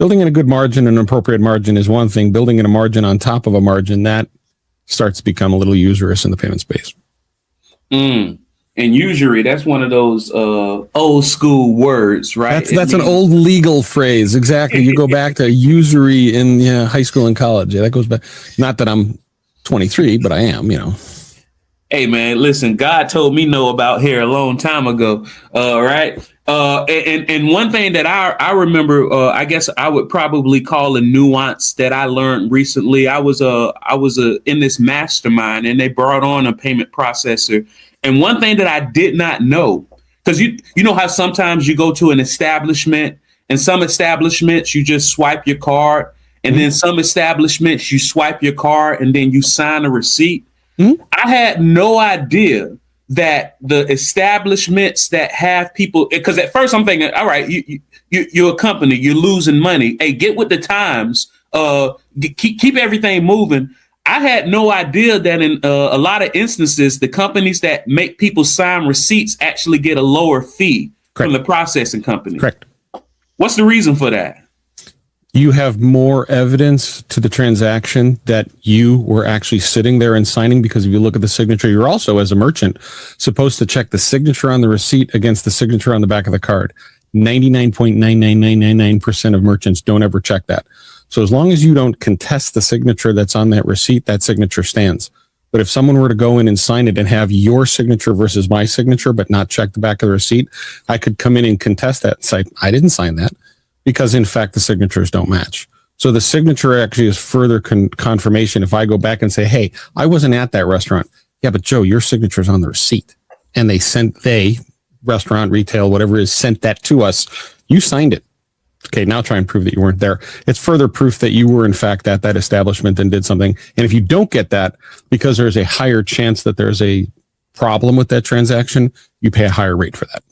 Building in a good margin, an appropriate margin is one thing. Building in a margin on top of a margin, that starts to become a little usurious in the payment space. And usury, that's one of those old school words, right? That's an old legal phrase. Exactly. You go back to usury in high school and college. Yeah, that goes back. Not that I'm 23, but I am, Hey, man, listen, God told me no about hair a long time ago. Right. And one thing that I remember, I guess I would probably call a nuance that I learned recently. I was in this mastermind, and they brought on a payment processor. And one thing that I did not know, because you know how sometimes you go to an establishment, and some establishments you just swipe your card, and then some establishments you swipe your card and then you sign a receipt. I had no idea that the establishments that have people, because at first I'm thinking, all right, you're a company, you're losing money. Hey, get with the times, keep everything moving. I had no idea that in a lot of instances, the companies that make people sign receipts actually get a lower fee from the processing company. Correct. What's the reason for that? You have more evidence to the transaction that you were actually sitting there and signing, because if you look at the signature, you're also, as a merchant, supposed to check the signature on the receipt against the signature on the back of the card. 99.99999% of merchants don't ever check that. So as long as you don't contest the signature that's on that receipt, that signature stands. But if someone were to go in and sign it and have your signature versus my signature, but not check the back of the receipt, I could come in and contest that and say, I didn't sign that, because in fact, the signatures don't match. So the signature actually is further confirmation. If I go back and say, hey, I wasn't at that restaurant. Yeah, but Joe, your signature's on the receipt. And restaurant, retail, whatever it is, sent that to us. You signed it. Okay, now try and prove that you weren't there. It's further proof that you were in fact at that establishment and did something. And if you don't get that, because there's a higher chance that there's a problem with that transaction, you pay a higher rate for that.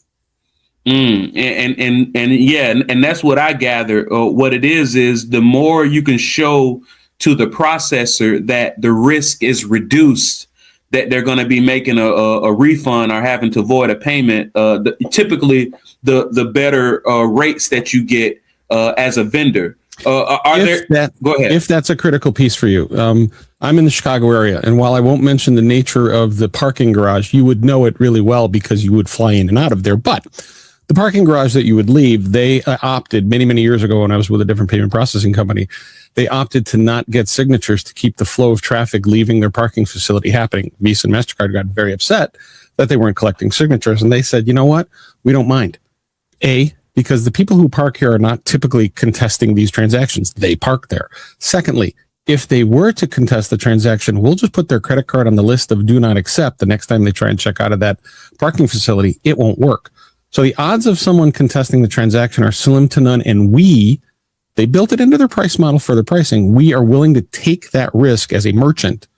And that's what I gather. What it is the more you can show to the processor that the risk is reduced, that they're going to be making a refund or having to void a payment, typically the better rates that you get as a vendor. Go ahead. If that's a critical piece for you. I'm in the Chicago area, and while I won't mention the nature of the parking garage, you would know it really well because you would fly in and out of there. But the parking garage that you would leave, they opted many, many years ago when I was with a different payment processing company, they opted to not get signatures to keep the flow of traffic leaving their parking facility happening. Visa and MasterCard got very upset that they weren't collecting signatures, and they said, you know what? We don't mind. Because the people who park here are not typically contesting these transactions. They park there. Secondly, if they were to contest the transaction, we'll just put their credit card on the list of do not accept the next time they try and check out of that parking facility. It won't work. So the odds of someone contesting the transaction are slim to none, and they built it into their price model for their pricing. We are willing to take that risk as a merchant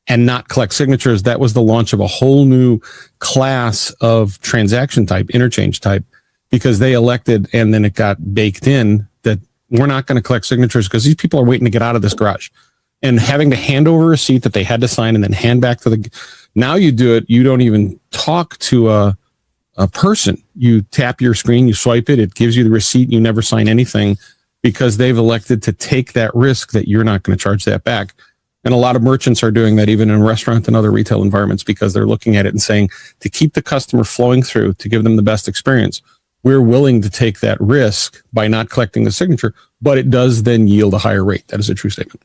and not collect signatures. That was the launch of a whole new class of transaction type, interchange type, because they elected, and then it got baked in, that we're not going to collect signatures because these people are waiting to get out of this garage. And having to hand over a receipt that they had to sign and then hand back to now you do it, you don't even talk to a person. You tap your screen, you swipe it, it gives you the receipt, you never sign anything, because they've elected to take that risk that you're not going to charge that back. And a lot of merchants are doing that even in restaurant and other retail environments, because they're looking at it and saying, to keep the customer flowing through, to give them the best experience, we're willing to take that risk by not collecting the signature, but it does then yield a higher rate. That is a true statement.